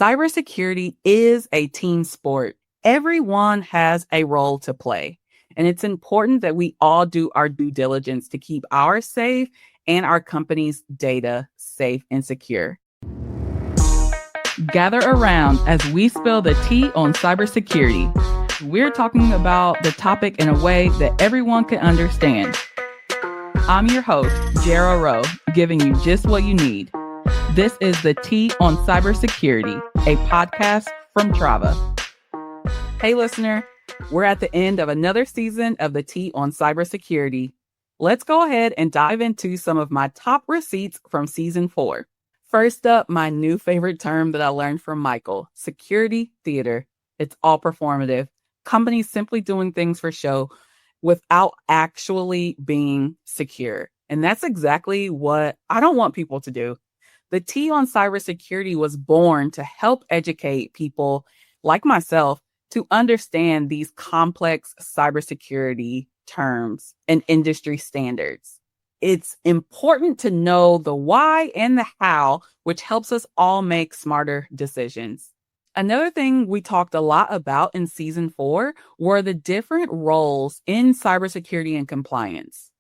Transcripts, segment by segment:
Cybersecurity is a team sport. Everyone has a role to play, and it's important that we all do our due diligence to keep our safe and our company's data safe and secure. Gather around as we spill the tea on cybersecurity. We're talking about the topic in a way that everyone can understand. I'm your host, Jara Rowe, giving you just what you need. This is the Tea on Cybersecurity, a podcast from Trava. Hey, listener, we're at the end of another season of the Tea on Cybersecurity. Let's go ahead and dive into some of my top receipts from season 4. First up, my new favorite term that I learned from Michael, security theater. It's all performative. Companies simply doing things for show without actually being secure. And that's exactly what I don't want people to do. The Tea on Cybersecurity was born to help educate people like myself to understand these complex cybersecurity terms and industry standards. It's important to know the why and the how, which helps us all make smarter decisions. Another thing we talked a lot about in season 4 were the different roles in cybersecurity and compliance.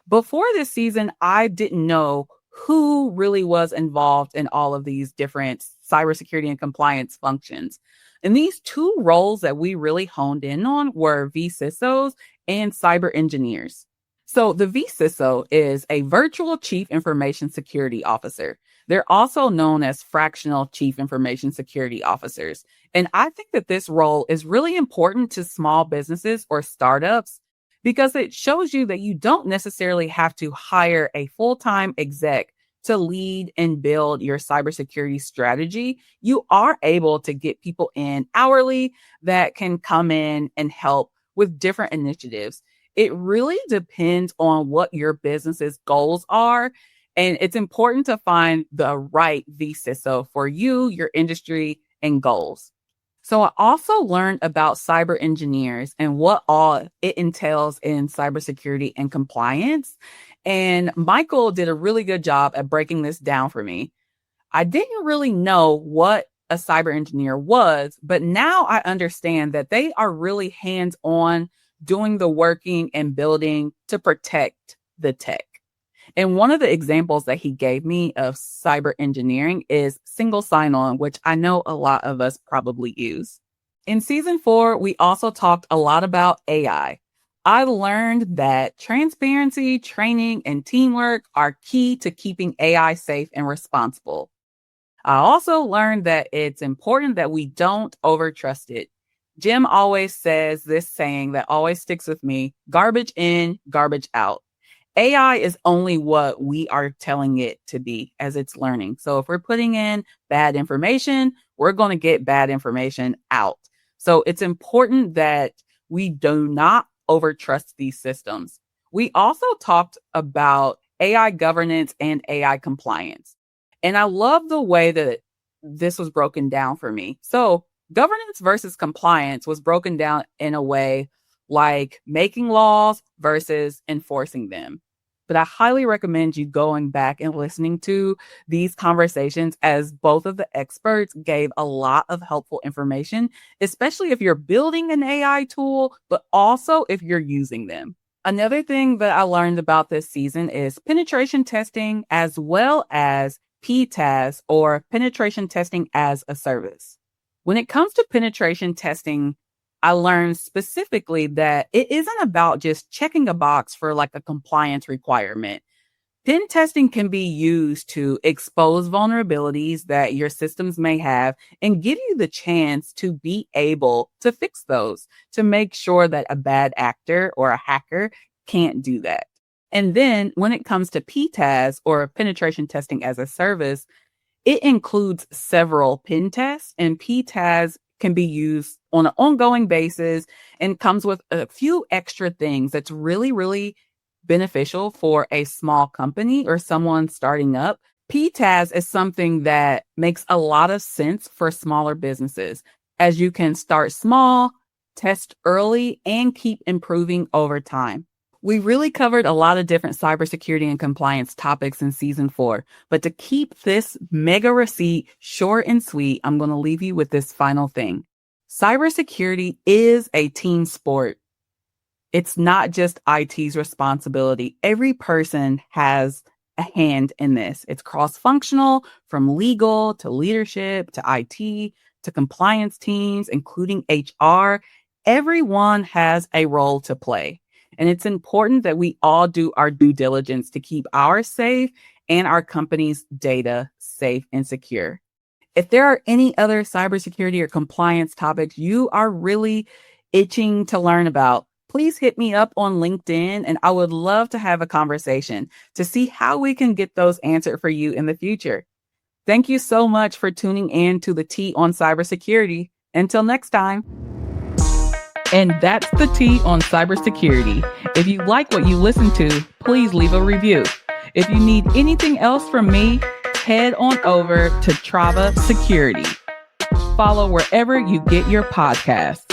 Before this season, I didn't know who really was involved in all of these different cybersecurity and compliance functions. And these two roles that we really honed in on were vCISOs and cyber engineers. So the vCISO is a virtual chief information security officer. They're also known as fractional chief information security officers. And I think that this role is really important to small businesses or startups because it shows you that you don't necessarily have to hire a full-time exec to lead and build your cybersecurity strategy. You are able to get people in hourly that can come in and help with different initiatives. It really depends on what your business's goals are. And it's important to find the right vCISO for you, your industry, and goals. So I also learned about cyber engineers and what all it entails in cybersecurity and compliance. And Michael did a really good job at breaking this down for me. I didn't really know what a cyber engineer was, but now I understand that they are really hands-on doing the working and building to protect the tech. And one of the examples that he gave me of cyber engineering is single sign-on, which I know a lot of us probably use. In season 4, we also talked a lot about AI. I learned that transparency, training, and teamwork are key to keeping AI safe and responsible. I also learned that it's important that we don't overtrust it. Jim always says this saying that always sticks with me: garbage in, garbage out. AI is only what we are telling it to be as it's learning. So if we're putting in bad information, we're going to get bad information out. So it's important that we do not overtrust these systems. We also talked about AI governance and AI compliance. And I love the way that this was broken down for me. So governance versus compliance was broken down in a way like making laws versus enforcing them. But I highly recommend you going back and listening to these conversations, as both of the experts gave a lot of helpful information, especially if you're building an AI tool, but also if you're using them. Another thing that I learned about this season is penetration testing as well as PTaaS, or penetration testing as a service. When it comes to penetration testing, I learned specifically that it isn't about just checking a box for like a compliance requirement. Pen testing can be used to expose vulnerabilities that your systems may have and give you the chance to be able to fix those, to make sure that a bad actor or a hacker can't do that. And then when it comes to PTaaS, or penetration testing as a service, it includes several pen tests, and PTaaS can be used on an ongoing basis and comes with a few extra things that's really, really beneficial for a small company or someone starting up. PTaaS is something that makes a lot of sense for smaller businesses, as you can start small, test early, and keep improving over time. We really covered a lot of different cybersecurity and compliance topics in season 4, but to keep this mega receipt short and sweet, I'm going to leave you with this final thing. Cybersecurity is a team sport. It's not just IT's responsibility. Every person has a hand in this. It's cross-functional, from legal to leadership to IT to compliance teams, including HR. Everyone has a role to play. And it's important that we all do our due diligence to keep ours safe and our company's data safe and secure. If there are any other cybersecurity or compliance topics you are really itching to learn about, please hit me up on LinkedIn, and I would love to have a conversation to see how we can get those answered for you in the future. Thank you so much for tuning in to the T on Cybersecurity. Until next time. And that's the T on Cybersecurity. If you like what you listen to, please leave a review. If you need anything else from me, head on over to Trava Security. Follow wherever you get your podcasts.